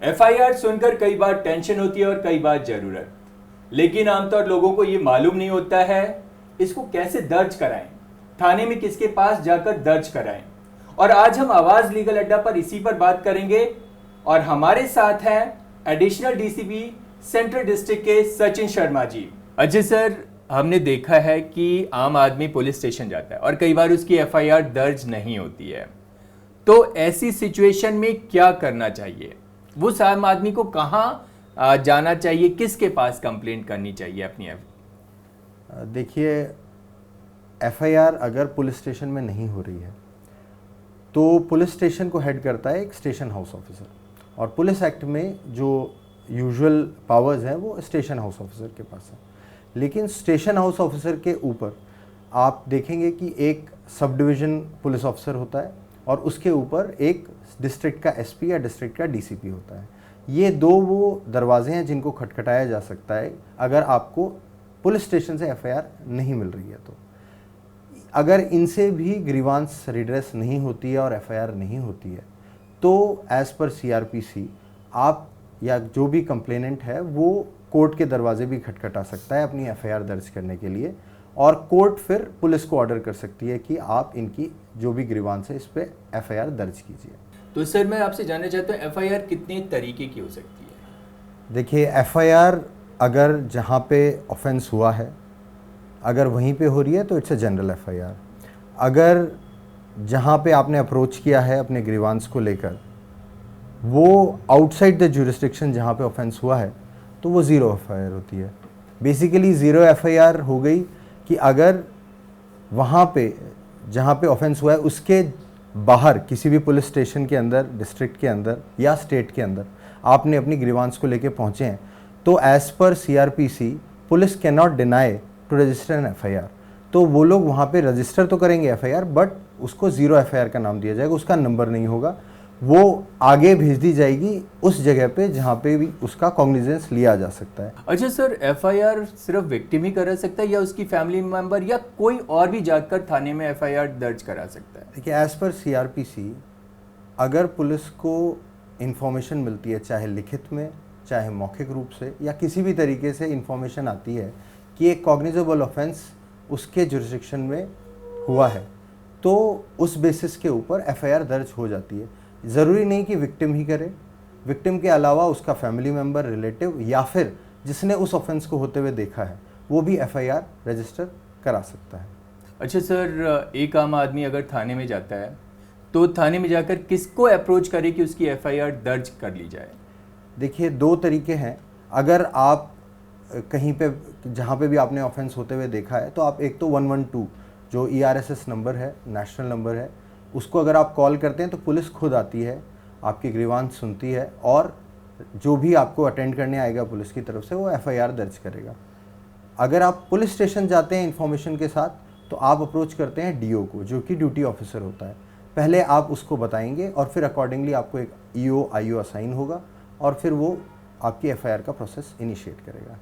FIR सुनकर कई बार tension होती है और कई बार जरूरत, लेकिन आमतौर लोगों को ये मालूम नहीं होता है इसको कैसे दर्ज कराएं, थाने में किसके पास जाकर दर्ज कराएं। और आज हम आवाज लीगल अड्डा पर इसी पर बात करेंगे और हमारे साथ हैं एडिशनल डीसीपी सेंट्रल डिस्ट्रिक्ट के सचिन शर्मा जी। अजय सर, हमने देखा है कि आम आदमी पुलिस स्टेशन जाता है और कई बार उसकी एफआईआर दर्ज नहीं होती है, तो ऐसी सिचुएशन में क्या करना चाहिए? वो आम आदमी को कहाँ जाना चाहिए, किसके पास कंप्लेंट करनी चाहिए अपनी? देखिए, एफआईआर अगर पुलिस स्टेशन में नहीं हो रही है तो पुलिस स्टेशन को हेड करता है एक स्टेशन हाउस ऑफिसर, और पुलिस एक्ट में जो यूजुअल पावर्स हैं वो स्टेशन हाउस ऑफिसर के पास है। लेकिन स्टेशन हाउस ऑफिसर के ऊपर आप देखेंगे कि एक सब डिवीज़न पुलिस ऑफिसर होता है और उसके ऊपर एक डिस्ट्रिक्ट का एसपी या डिस्ट्रिक्ट का डीसीपी होता है। ये दो वो दरवाजे हैं जिनको खटखटाया जा सकता है अगर आपको पुलिस स्टेशन से एफआईआर नहीं मिल रही है। तो अगर इनसे भी ग्रीवांस रिड्रेस नहीं होती है और एफआईआर नहीं होती है तो एज़ पर सीआरपीसी आप या जो भी कंप्लेनेंट है वो कोर्ट के दरवाजे भी खटखटा सकता है अपनी एफआईआर दर्ज करने के लिए, और कोर्ट फिर पुलिस को ऑर्डर कर सकती है कि आप इनकी जो भी ग्रीवांस है इस पर एफआईआर दर्ज कीजिए। तो सर, मैं आपसे जानना चाहता हूँ एफआईआर कितने तरीके की हो सकती है? देखिए, एफआईआर अगर जहाँ पे ऑफेंस हुआ है अगर वहीं पे हो रही है तो इट्स अ जनरल एफआईआर। अगर जहाँ पे आपने अप्रोच किया है अपने ग्रीवांस को लेकर वो आउटसाइड द ज्यूरिसडिक्शन जहाँ पे ऑफेंस हुआ है तो वो ज़ीरो एफआईआर होती है। बेसिकली ज़ीरो एफआईआर हो गई कि अगर वहाँ पे जहाँ पे ऑफेंस हुआ है उसके बाहर किसी भी पुलिस स्टेशन के अंदर, डिस्ट्रिक्ट के अंदर या स्टेट के अंदर आपने अपनी ग्रीवांस को लेके पहुँचे हैं तो as per CrPC police can not deny to register an FIR. तो वो लोग वहाँ पे रजिस्टर तो करेंगे एफआईआर, बट उसको ज़ीरो एफआईआर का नाम दिया जाएगा, उसका नंबर नहीं होगा, वो आगे भेज दी जाएगी उस जगह पे जहाँ पे भी उसका कॉग्निजेंस लिया जा सकता है। अच्छा सर, एफआईआर सिर्फ विक्टिम ही करा सकता है या उसकी फैमिली मेंबर या कोई और भी जाकर थाने में एफआईआर दर्ज करा सकता है? देखिए, एज़ पर सीआरपीसी अगर पुलिस को इन्फॉर्मेशन मिलती है, चाहे लिखित में चाहे मौखिक रूप से या किसी भी तरीके से इन्फॉर्मेशन आती है कि एक कॉग्निजेबल ऑफेंस उसके जुरिसडिक्शन में हुआ है, तो उस बेसिस के ऊपर एफआईआर दर्ज हो जाती है। ज़रूरी नहीं कि विक्टिम ही करे, विक्टिम के अलावा उसका फैमिली मेम्बर, रिलेटिव या फिर जिसने उस ऑफेंस को होते हुए देखा है वो भी एफआईआर रजिस्टर करा सकता है। अच्छा सर, एक आम आदमी अगर थाने में जाता है तो थाने में जाकर किसको अप्रोच करे कि उसकी एफआईआर दर्ज कर ली जाए? देखिए, दो तरीके हैं। अगर आप कहीं पे जहाँ पे भी आपने ऑफेंस होते हुए देखा है तो आप एक तो 112 जो ईआरएसएस नंबर है, नेशनल नंबर है, उसको अगर आप कॉल करते हैं तो पुलिस खुद आती है, आपकी ग्रीवांस सुनती है और जो भी आपको अटेंड करने आएगा पुलिस की तरफ से वो एफआईआर दर्ज करेगा। अगर आप पुलिस स्टेशन जाते हैं इन्फॉर्मेशन के साथ तो आप अप्रोच करते हैं डीओ को, जो कि ड्यूटी ऑफिसर होता है। पहले आप उसको बताएंगे और फिर अकॉर्डिंगली आपको एक ईओ आईओ असाइन होगा और फिर वो आपकी एफआईआर का प्रोसेस इनिशिएट करेगा।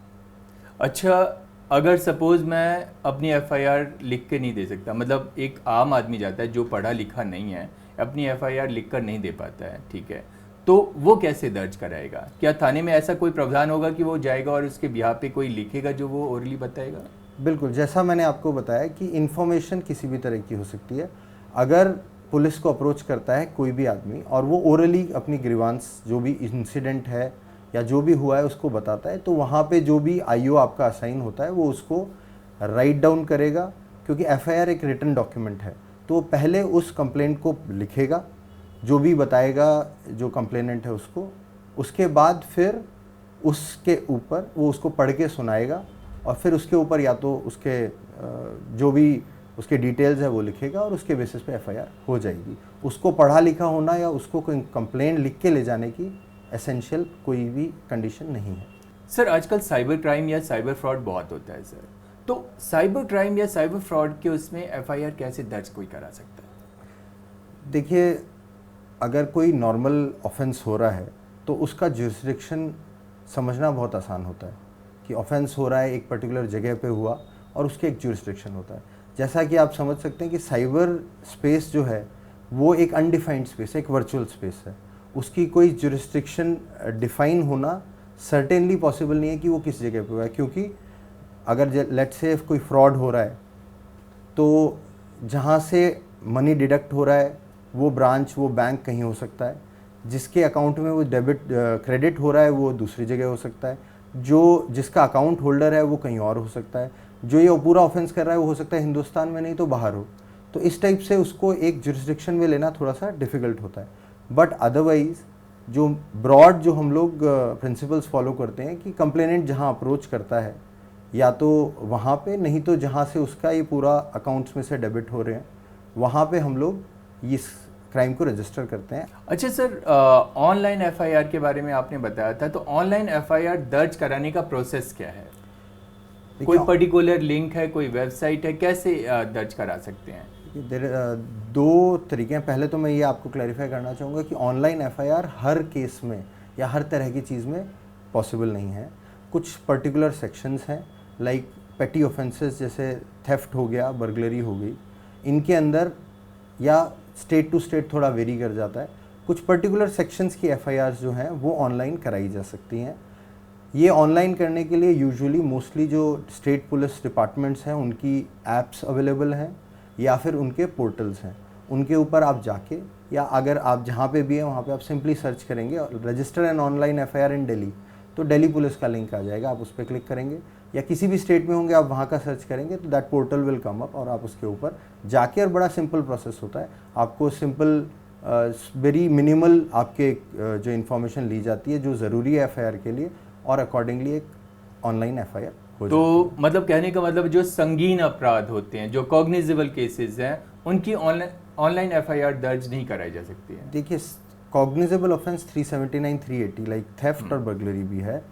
अच्छा, अगर सपोज मैं अपनी एफआईआर लिख के नहीं दे सकता, मतलब एक आम आदमी जाता है जो पढ़ा लिखा नहीं है, अपनी एफआईआर लिख कर नहीं दे पाता है, ठीक है, तो वो कैसे दर्ज कराएगा? क्या थाने में ऐसा कोई प्रावधान होगा कि वो जाएगा और उसके बिहाफ पे कोई लिखेगा जो वो ओरली बताएगा? बिल्कुल, जैसा मैंने आपको बताया कि इन्फॉर्मेशन किसी भी तरह की हो सकती है। अगर पुलिस को अप्रोच करता है कोई भी आदमी और वो ओरली अपनी ग्रीवांस जो भी इंसिडेंट है या जो भी हुआ है उसको बताता है, तो वहाँ पे जो भी आईओ आपका असाइन होता है वो उसको राइट डाउन करेगा, क्योंकि एफआईआर एक रिटन डॉक्यूमेंट है। तो पहले उस कंप्लेंट को लिखेगा, जो भी बताएगा जो कंप्लेनेंट है उसको, उसके बाद फिर उसके ऊपर वो उसको पढ़ के सुनाएगा और फिर उसके ऊपर या तो उसके जो भी उसके डिटेल्स है वो लिखेगा और उसके बेसिस पे एफआईआर हो जाएगी। उसको पढ़ा लिखा होना या उसको कोई कंप्लेंट लिख के ले जाने की एसेंशियल कोई भी कंडीशन नहीं है। सर, आजकल साइबर क्राइम या साइबर फ्रॉड बहुत होता है सर, तो साइबर क्राइम या साइबर फ्रॉड के उसमें एफआईआर कैसे दर्ज कोई करा सकता है? देखिए, अगर कोई नॉर्मल ऑफेंस हो रहा है तो उसका जुरिसडिक्शन समझना बहुत आसान होता है कि ऑफेंस हो रहा है एक पर्टिकुलर जगह पे हुआ और उसके एक जुरिसडिक्शन होता है। जैसा कि आप समझ सकते हैं कि साइबर स्पेस जो है वो एक अनडिफाइंड स्पेस है, एक वर्चुअल स्पेस है। उसकी कोई जुरिस्डिक्शन डिफाइन होना सर्टेनली पॉसिबल नहीं है कि वो किस जगह पे हुआ है, क्योंकि अगर लेट्स से कोई फ्रॉड हो रहा है तो जहाँ से मनी डिडक्ट हो रहा है वो ब्रांच, वो बैंक कहीं हो सकता है, जिसके अकाउंट में वो डेबिट क्रेडिट हो रहा है वो दूसरी जगह हो सकता है, जो जिसका अकाउंट होल्डर है वो कहीं और हो सकता है, जो ये पूरा ऑफेंस कर रहा है वो हो सकता है हिंदुस्तान में नहीं तो बाहर हो। तो इस टाइप से उसको एक जुरिस्डिक्शन में लेना थोड़ा सा डिफ़िकल्ट होता है। बट अदरवाइज़ जो ब्रॉड जो हम लोग प्रिंसिपल्स फॉलो करते हैं कि कंप्लेनेंट जहाँ अप्रोच करता है या तो वहाँ पे, नहीं तो जहाँ से उसका ये पूरा अकाउंट्स में से डेबिट हो रहे हैं वहाँ पे हम लोग इस क्राइम को रजिस्टर करते हैं। अच्छा सर, ऑनलाइन एफआईआर के बारे में आपने बताया था, तो ऑनलाइन एफआईआर दर्ज कराने का प्रोसेस क्या है? कोई पर्टिकुलर लिंक है, कोई वेबसाइट है, कैसे दर्ज करा सकते हैं? दो तरीके हैं। पहले तो मैं ये आपको क्लैरिफाई करना चाहूँगा कि ऑनलाइन एफआईआर हर केस में या हर तरह की चीज़ में पॉसिबल नहीं है। कुछ पर्टिकुलर सेक्शंस हैं लाइक पेटी ऑफेंसेस जैसे थेफ्ट हो गया, बर्गलरी हो गई, इनके अंदर या स्टेट टू स्टेट थोड़ा वेरी कर जाता है। कुछ पर्टिकुलर सेक्शंस की एफआईआर जो हैं वो ऑनलाइन कराई जा सकती हैं। ये ऑनलाइन करने के लिए यूजुअली मोस्टली जो स्टेट पुलिस डिपार्टमेंट्स हैं उनकी ऐप्स अवेलेबल हैं या फिर उनके पोर्टल्स हैं, उनके ऊपर आप जाके या अगर आप जहाँ पे भी हैं वहाँ पे आप सिंपली सर्च करेंगे रजिस्टर एन ऑनलाइन एफआईआर इन दिल्ली, तो दिल्ली पुलिस का लिंक आ जाएगा, आप उस पर क्लिक करेंगे, या किसी भी स्टेट में होंगे आप वहाँ का सर्च करेंगे तो that portal will come up और आप उसके ऊपर जाके, और बड़ा सिंपल प्रोसेस होता है, आपको सिंपल वेरी मिनिमल आपके जो इन्फॉर्मेशन ली जाती है जो ज़रूरी है एफआईआर के लिए, और अकॉर्डिंगली एक ऑनलाइन एफआईआर हो जाती है। तो मतलब कहने का मतलब जो संगीन अपराध होते हैं, जो कॉग्निजेबल केसेस हैं, उनकी ऑनलाइन एफआईआर दर्ज नहीं कराई जा सकती है। देखिए कॉग्निजेबल ऑफेंस 379, 380 लाइक थेफ्ट और बर्गलरी भी है,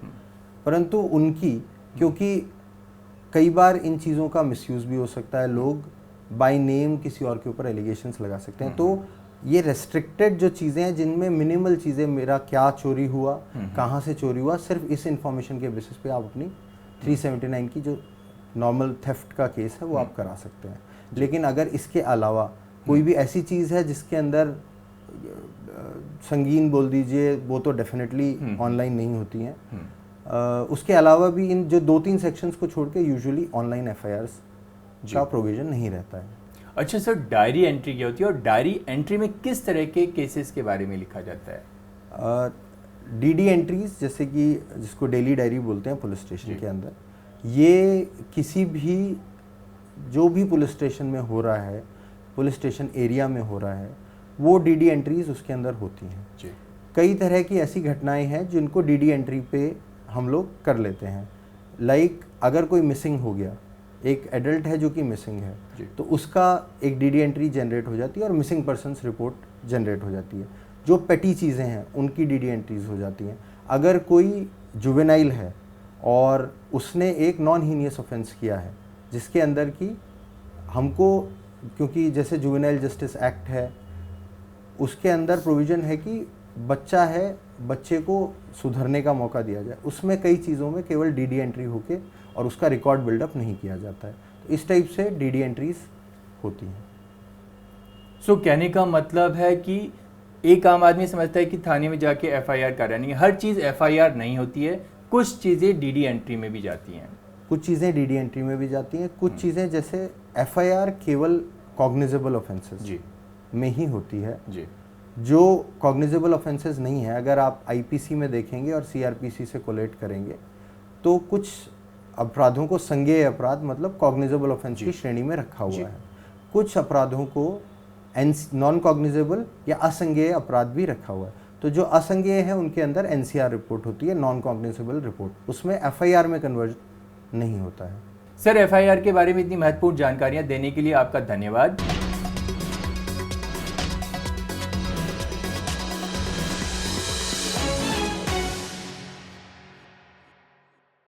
परंतु उनकी क्योंकि कई बार इन चीज़ों का मिसयूज़ भी हो सकता है, लोग बाय नेम किसी और के ऊपर एलिगेशंस लगा सकते हैं, तो ये रेस्ट्रिक्टेड जो चीज़ें हैं जिनमें मिनिमल चीज़ें, मेरा क्या चोरी हुआ, कहाँ से चोरी हुआ, सिर्फ इस इंफॉर्मेशन के बेसिस पे आप अपनी 379 की जो नॉर्मल थेफ्ट का केस है वो आप करा सकते हैं। लेकिन अगर इसके अलावा कोई भी ऐसी चीज़ है जिसके अंदर संगीन बोल दीजिए, वो तो डेफिनेटली ऑनलाइन नहीं होती हैं। उसके अलावा भी इन जो 2-3 सेक्शंस को छोड़ के यूजुअली ऑनलाइन एफआईआर्स का प्रोविजन नहीं रहता है। अच्छा सर, डायरी एंट्री क्या होती है और डायरी एंट्री में किस तरह के केसेस के बारे में लिखा जाता है? डीडी एंट्रीज जैसे कि जिसको डेली डायरी बोलते हैं पुलिस स्टेशन के अंदर, ये किसी भी जो भी पुलिस स्टेशन में हो रहा है, पुलिस स्टेशन एरिया में हो रहा है, वो डीडी एंट्रीज उसके अंदर होती हैं। कई तरह की ऐसी घटनाएं हैं जिनको डीडी एंट्री पे हम लोग कर लेते हैं। लाइक अगर कोई मिसिंग हो गया, एक एडल्ट है जो कि मिसिंग है, तो उसका एक डीडी एंट्री जनरेट हो जाती है और मिसिंग पर्सन्स रिपोर्ट जनरेट हो जाती है। जो पेटी चीज़ें हैं उनकी डीडी एंट्रीज हो जाती हैं। अगर कोई जुवेनाइल है और उसने एक नॉन हीनियस ऑफेंस किया है जिसके अंदर की हमको, क्योंकि जैसे जुवेनाइल जस्टिस एक्ट है उसके अंदर प्रोविज़न है कि बच्चा है, बच्चे को सुधरने का मौका दिया जाए, उसमें कई चीज़ों में केवल डीडी एंट्री होके और उसका रिकॉर्ड बिल्डअप नहीं किया जाता है। तो इस टाइप से डीडी एंट्रीज होती हैं। सो कहने का मतलब है कि एक आम आदमी समझता है कि थाने में जाके एफआईआर करानी है, हर चीज़ एफआईआर नहीं होती है, कुछ चीज़ें डीडी एंट्री में भी जाती हैं। कुछ चीज़ें डीडी एंट्री में भी जाती हैं, कुछ चीज़ें जैसे एफआईआर केवल कॉग्निजेबल ऑफेंसेस में ही होती है। जो कॉग्निजेबल ऑफेंसेस नहीं है, अगर आप आईपीसी में देखेंगे और सीआरपीसी से कोलेट करेंगे तो कुछ अपराधों को संज्ञेय अपराध मतलब कॉग्निजेबल ऑफेंस की श्रेणी में रखा हुआ है, कुछ अपराधों को नॉन कॉग्निजेबल या असंज्ञेय अपराध भी रखा हुआ है। तो जो असंज्ञेय है उनके अंदर एनसीआर रिपोर्ट होती है, नॉन कॉग्निजेबल रिपोर्ट, उसमें एफआईआर में कन्वर्ट नहीं होता है। सर, एफआईआर के बारे में इतनी महत्वपूर्ण जानकारियां देने के लिए आपका धन्यवाद।